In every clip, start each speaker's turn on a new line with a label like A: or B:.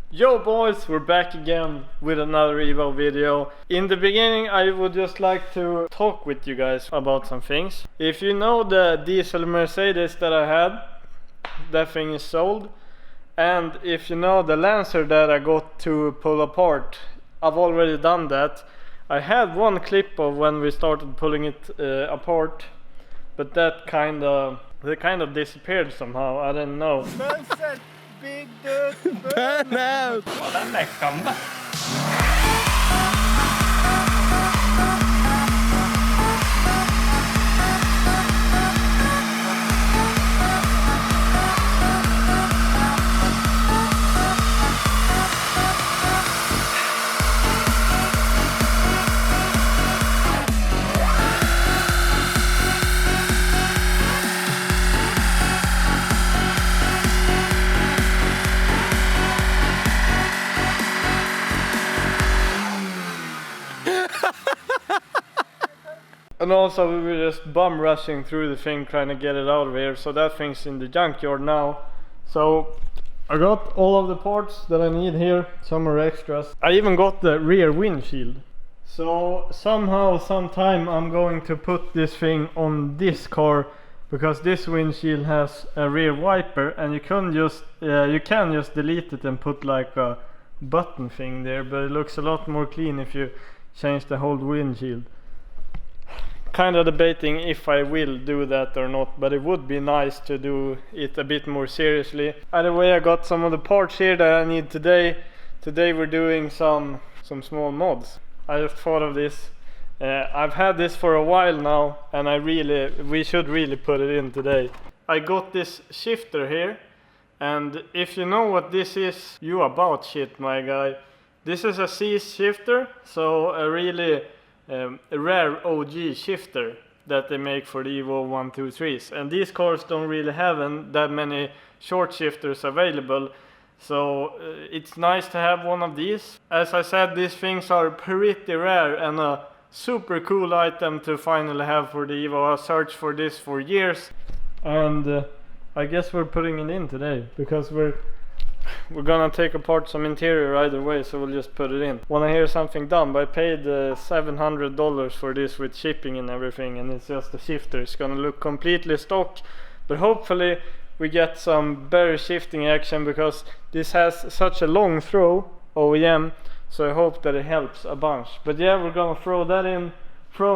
A: Yo boys, we're back again with another Evo video. In the beginning I would just like to talk with you guys about some things. If you know the diesel Mercedes that I had, that thing is sold. And if you know the Lancer that I got to pull apart, I've already done that. I had one clip of when we started pulling it apart, but that kind of disappeared somehow. I didn't know. Big dude, burn out! Va Den Veckan. And also we were just bum rushing through the thing trying to get it out of here, so that thing's in the junkyard now. So I got all of the parts that I need here, some are extras. I even got the rear windshield. So somehow, sometime I'm going to put this thing on this car, because this windshield has a rear wiper and you can just delete it and put like a button thing there, but it looks a lot more clean if you change the whole windshield. Kind of debating if I will do that or not, but it would be nice to do it a bit more seriously. Either way, I got some of the parts here that I need today. Today we're doing some small mods. I just thought of this. I've had this for a while now, and we should really put it in today. I got this shifter here, and if you know what this is, you about shit, my guy. This is a C shifter, so a really a rare OG shifter that they make for the Evo 123s, and these cars don't really have that many short shifters available, so it's nice to have one of these. As I said, these things are pretty rare and a super cool item to finally have for the Evo. I searched for this for years, and I guess we're putting it in today because we're gonna take apart some interior either way, so we'll just put it in. Wanna hear something dumb? I paid $700 for this with shipping and everything, and it's just a shifter. It's gonna look completely stock, but hopefully we get some better shifting action because this has such a long throw OEM, so I hope that it helps a bunch. But yeah, we're gonna throw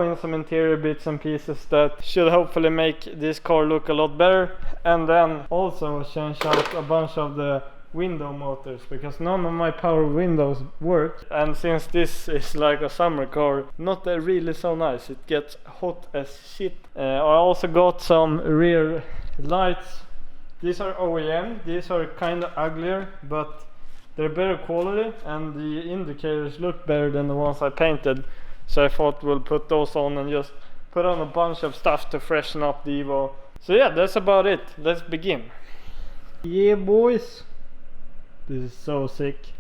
A: in some interior bits and pieces that should hopefully make this car look a lot better, and then also change out a bunch of the window motors, because none of my power windows work, and since this is like a summer car, not really so nice, it gets hot as shit. I also got some rear lights. These are OEM, these are kind of uglier, but they're better quality and the indicators look better than the ones I painted, so I thought we'll put those on and just put on a bunch of stuff to freshen up the Evo. So yeah, that's about it. Let's begin. Yeah boys, this is so sick.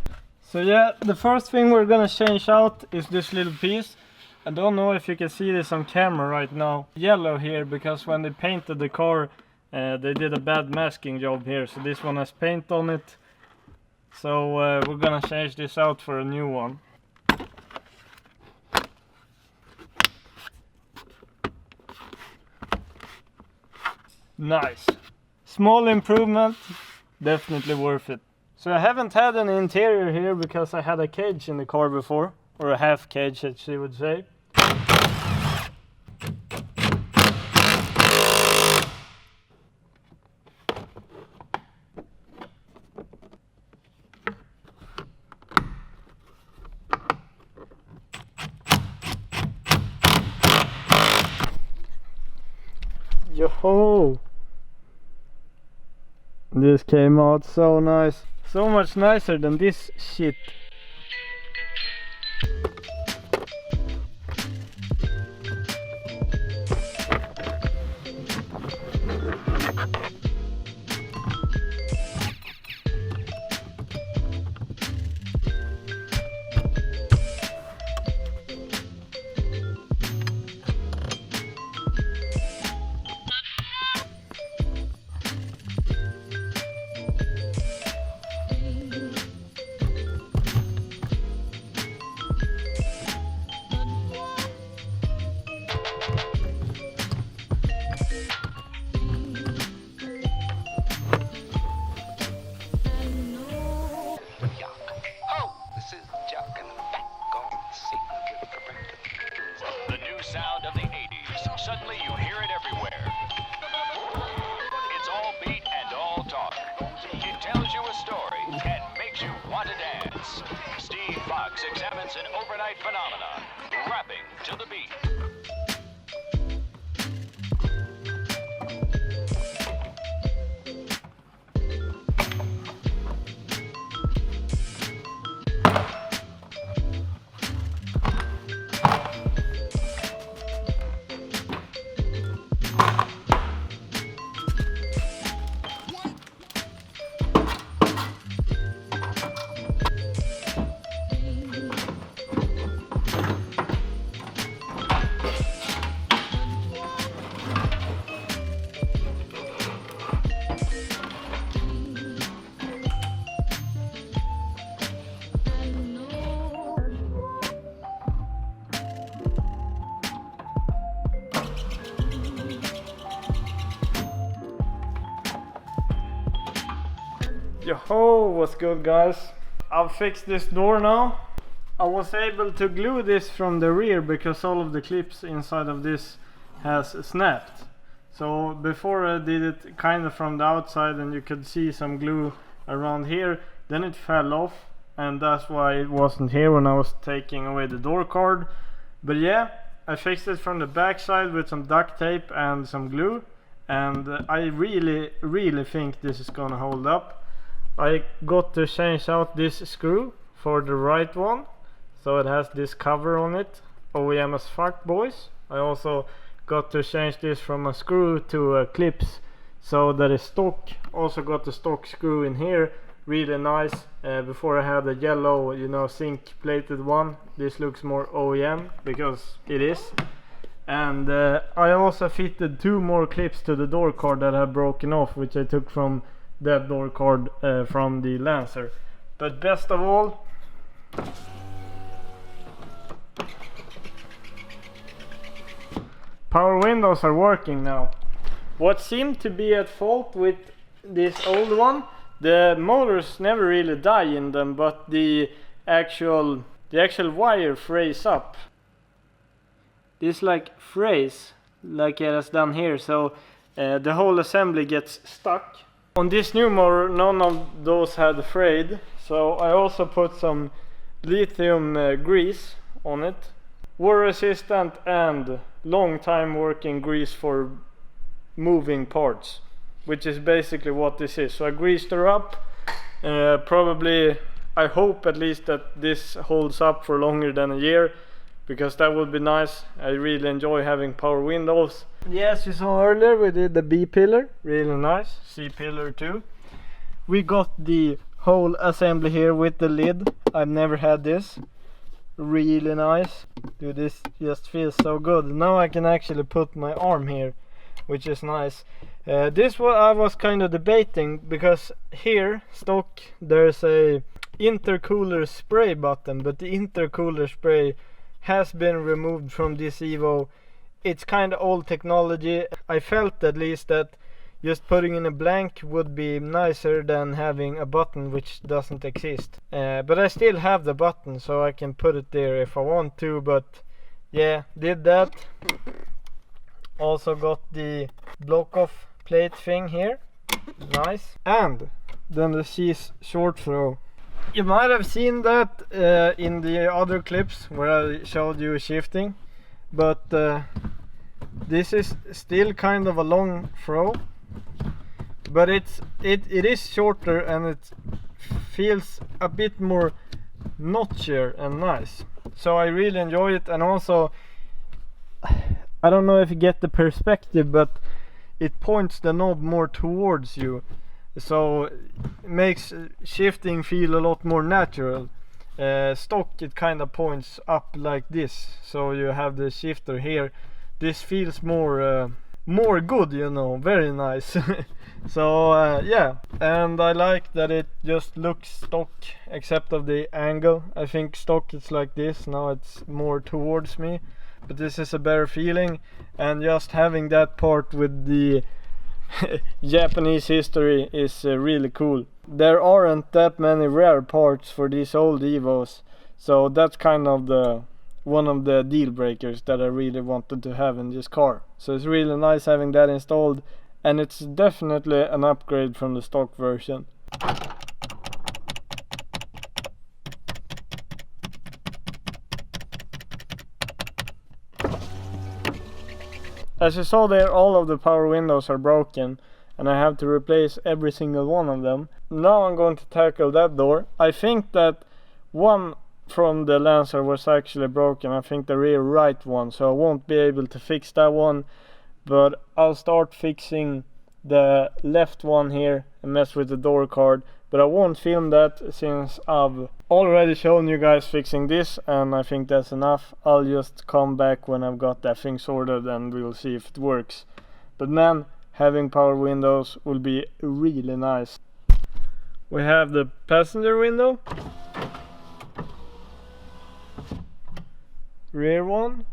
A: So yeah, the first thing we're gonna change out is this little piece. I don't know if you can see this on camera right now. Yellow here because when they painted the car they did a bad masking job here, so this one has paint on it. So we're gonna change this out for a new one. Nice. Small improvement, definitely worth it. So I haven't had an interior here because I had a cage in the car before, or a half cage as she would say. Yo-ho! This came out so nice. So much nicer than this shit.
B: Dance. Steve Fox examines an overnight phenomenon, rapping to the beat.
A: Yo, what's good guys? I've fixed this door now. I was able to glue this from the rear because all of the clips inside of this has snapped. So before I did it kind of from the outside and you could see some glue around here, then it fell off and that's why it wasn't here when I was taking away the door card. But yeah, I fixed it from the back side with some duct tape and some glue, and I really think this is gonna hold up. I got to change out this screw for the right one, so it has this cover on it. OEM as fuck, boys. I also got to change this from a screw to clips so that it's stock. Also got the stock screw in here, really nice. Before I had a yellow, you know, zinc plated one. This looks more OEM because it is. And I also fitted 2 more clips to the door card that had broken off, which I took from that door card from the Lancer. But best of all, power windows are working now. What seemed to be at fault with this old one, the motors never really die in them, but the actual wire frays up. This like frays like it has done here, so the whole assembly gets stuck. On this new motor, none of those had frayed, so I also put some lithium grease on it. War resistant and long time working grease for moving parts, which is basically what this is. So I greased her up. Probably, I hope at least that this holds up for longer than a year, because that would be nice. I really enjoy having power windows. Yes, you saw earlier we did the B pillar, really nice. C pillar too. We got the whole assembly here with the lid. I've never had this. Really nice. Dude, this just feels so good. Now I can actually put my arm here, which is nice. This what I was kind of debating, because here stock there's a intercooler spray button, but the intercooler spray has been removed from this Evo. It's kind of old technology. I felt at least that just putting in a blank would be nicer than having a button which doesn't exist. But I still have the button, so I can put it there if I want to. But yeah, did that. Also got the block off plate thing here. Nice. And then the C's short throw. You might have seen that in the other clips where I showed you shifting, but this is still kind of a long throw, but it is shorter and it feels a bit more notchier and nice. So I really enjoy it, and also I don't know if you get the perspective, but it points the knob more towards you. So it makes shifting feel a lot more natural. Stock it kind of points up like this, so you have the shifter here. This feels more good, you know, very nice. So yeah, and I like that it just looks stock except of the angle. I think stock it's like this, now it's more towards me, but this is a better feeling. And just having that part with the Japanese history is really cool. There aren't that many rare parts for these old Evos, so that's kind of one of the deal breakers that I really wanted to have in this car. So it's really nice having that installed, and it's definitely an upgrade from the stock version. as you saw there, all of the power windows are broken and I have to replace every single one of them. Now I'm going to tackle that door. I think that one from the Lancer was actually broken. I think the rear right one, so I won't be able to fix that one, but I'll start fixing the left one here and mess with the door card. But I won't film that since I've already shown you guys fixing this, and I think that's enough. I'll just come back when I've got that thing sorted and we'll see if it works. But man, having power windows will be really nice. We have the passenger window, rear one,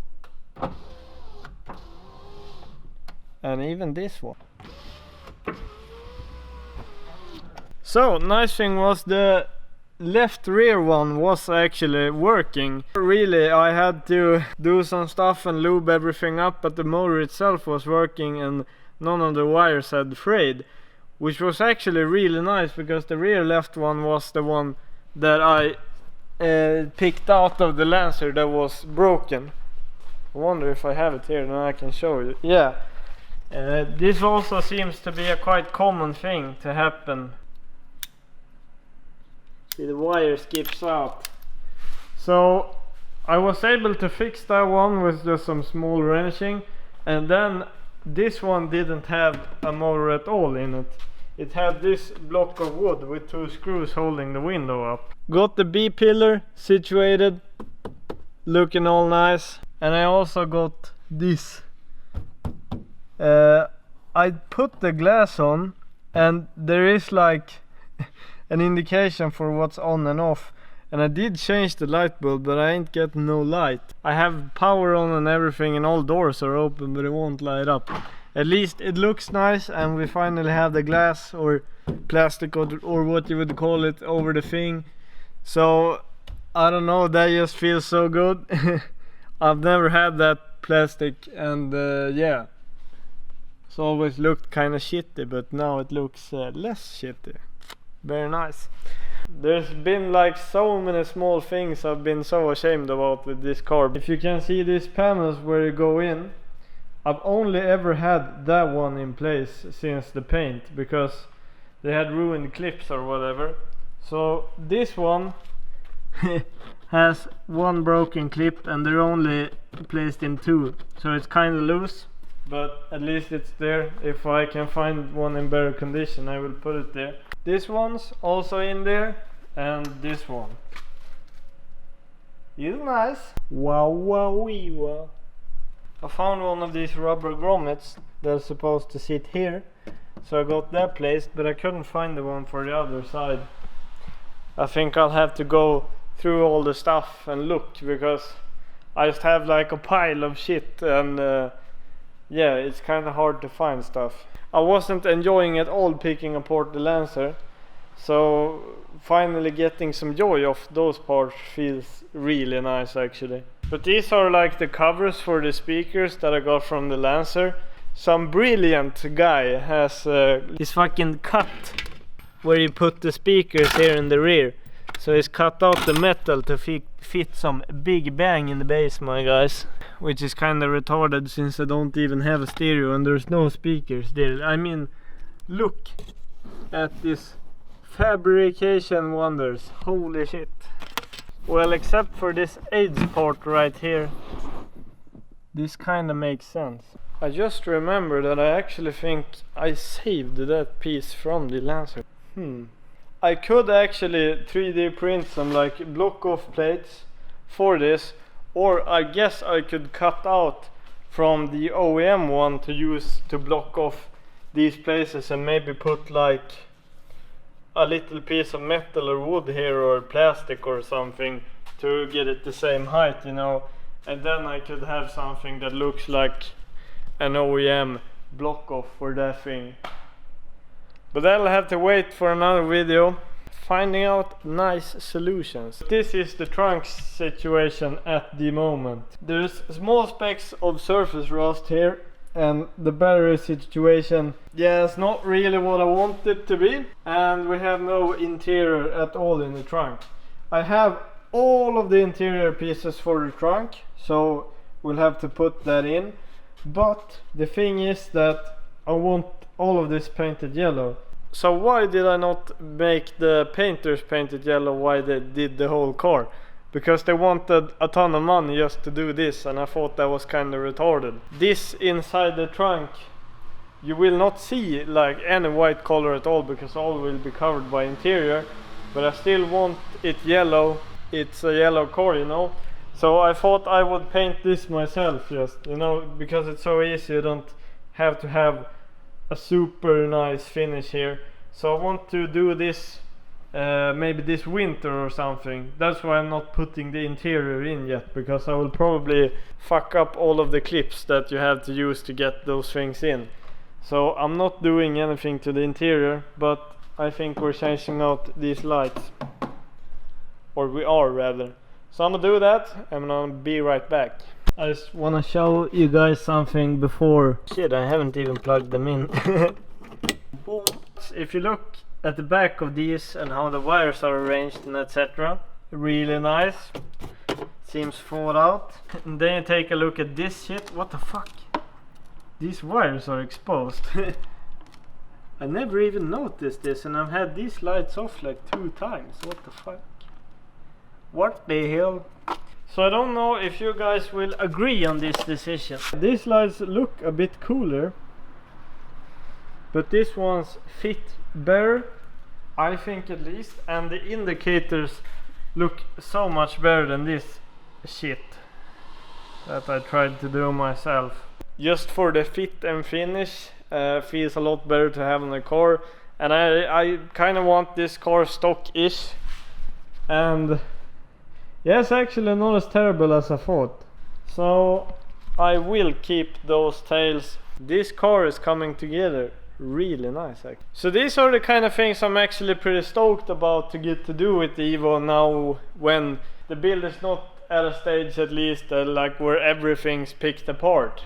A: and even this one. So, nice thing was the left rear one was actually working. Really, I had to do some stuff and lube everything up, but the motor itself was working and none of the wires had frayed, which was actually really nice, because the rear left one was the one that I picked out of the Lancer that was broken. I wonder if I have it here, then I can show you. Yeah, this also seems to be a quite common thing to happen. See, the wire skips out. So I was able to fix that one with just some small wrenching, and then this one didn't have a motor at all in it. It had this block of wood with 2 screws holding the window up. Got the B pillar situated, looking all nice, and I also got this. I put the glass on and there is like an indication for what's on and off, and I did change the light bulb, but I ain't getting no light. I have power on and everything and all doors are open, but it won't light up. At least it looks nice, and we finally have the glass or plastic or what you would call it over the thing. So I don't know, that just feels so good. I've never had that plastic, and yeah, it's always looked kind of shitty, but now it looks less shitty. Very nice. There's been like so many small things I've been so ashamed about with this car. If you can see these panels where you go in, I've only ever had that one in place since the paint, because they had ruined clips or whatever. So this one has one broken clip and they're only placed in 2, so it's kind of loose, but at least it's there. If I can find one in better condition, I will put it there. This one's also in there, and this one is nice. Wow, wow, wee, wow. I found one of these rubber grommets that's supposed to sit here, so I got that placed, but I couldn't find the one for the other side. I think I'll have to go through all the stuff and look, because I just have like a pile of shit, and yeah, it's kind of hard to find stuff. I wasn't enjoying at all picking apart the Lancer, so finally getting some joy off those parts feels really nice actually. But these are like the covers for the speakers that I got from the Lancer. Some brilliant guy has this fucking cut where you put the speakers here in the rear. So he's cut out the metal to fit some big bang in the bass, my guys. Which is kind of retarded since I don't even have a stereo and there's no speakers there. I mean, look at this fabrication wonders. Holy shit. Well, except for this aids part right here, this kind of makes sense. I just remembered that I actually think I saved that piece from the Lancer. I could actually 3D print some like block off plates for this, or I guess I could cut out from the OEM one to use to block off these places, and maybe put like a little piece of metal or wood here or plastic or something to get it the same height, you know, and then I could have something that looks like an OEM block off for that thing. But I'll have to wait for another video finding out nice solutions. This is the trunk situation at the moment. There's small specks of surface rust here, and the battery situation, yeah, it's not really what I want it to be, and we have no interior at all in the trunk. I have all of the interior pieces for the trunk, so we'll have to put that in, But the thing is that I want all of this painted yellow. So why did I not make the painters paint it yellow? Why they did the whole car? Because they wanted a ton of money just to do this, and I thought that was kind of retarded. This inside the trunk, you will not see like any white color at all, because all will be covered by interior. But I still want it yellow. It's a yellow car, you know. So I thought I would paint this myself, just, you know, because it's so easy. You don't have to have a super nice finish here. So I want to do this maybe this winter or something. That's why I'm not putting the interior in yet, because I will probably fuck up all of the clips that you have to use to get those things in. So I'm not doing anything to the interior, but I think we're changing out these lights, or we are rather. So I'm gonna do that and I'm gonna be right back. I just wanna show you guys something before. Shit, I haven't even plugged them in. Boom. If you look at the back of these and how the wires are arranged and etc, really nice. Seems thought out. And then you take a look at this shit. What the fuck? These wires are exposed. I never even noticed this, and I've had these lights off like 2 times. What the fuck? What the hell? So I don't know if you guys will agree on this decision. These lights look a bit cooler, but this one's fit better, I think at least, and the indicators look so much better than this shit that I tried to do myself. Just for the fit and finish, feels a lot better to have on the car, and I kind of want this car stock-ish, and yeah, it's actually not as terrible as I thought. So I will keep those tails. This car is coming together really nice actually. So these are the kind of things I'm actually pretty stoked about to get to do with the Evo now, when the build is not at a stage at least like where everything's picked apart.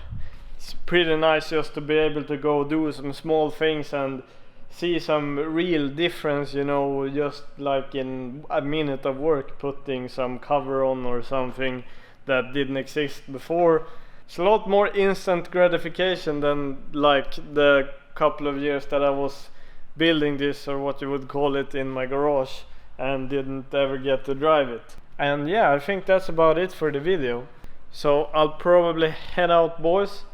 A: It's pretty nice just to be able to go do some small things and see some real difference, you know, just like in a minute of work putting some cover on or something that didn't exist before. It's a lot more instant gratification than like the couple of years that I was building this, or what you would call it, in my garage and didn't ever get to drive it. And yeah, I think that's about it for the video. So I'll probably head out, boys.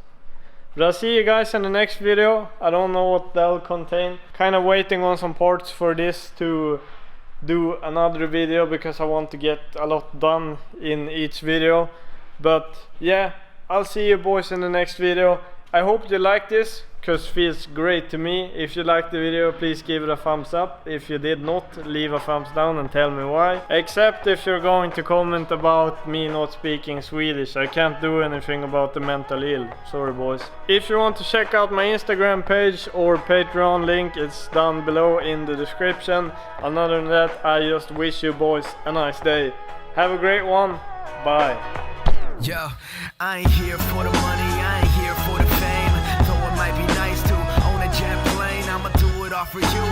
A: But I'll see you guys in the next video. I don't know what that'll contain. Kind of waiting on some parts for this to do another video, because I want to get a lot done in each video. But yeah, I'll see you boys in the next video. I hope you like this, because it feels great to me. If you liked the video, please give it a thumbs up. If you did not, leave a thumbs down and tell me why. Except if you're going to comment about me not speaking Swedish. I can't do anything about the mental ill. Sorry, boys. If you want to check out my Instagram page or Patreon link, it's down below in the description. And other than that, I just wish you boys a nice day. Have a great one. Bye.
C: Yo, I ain't here for the money, I ain't here for the fame. Though it might be nice to own a jet plane, I'ma do it all for you.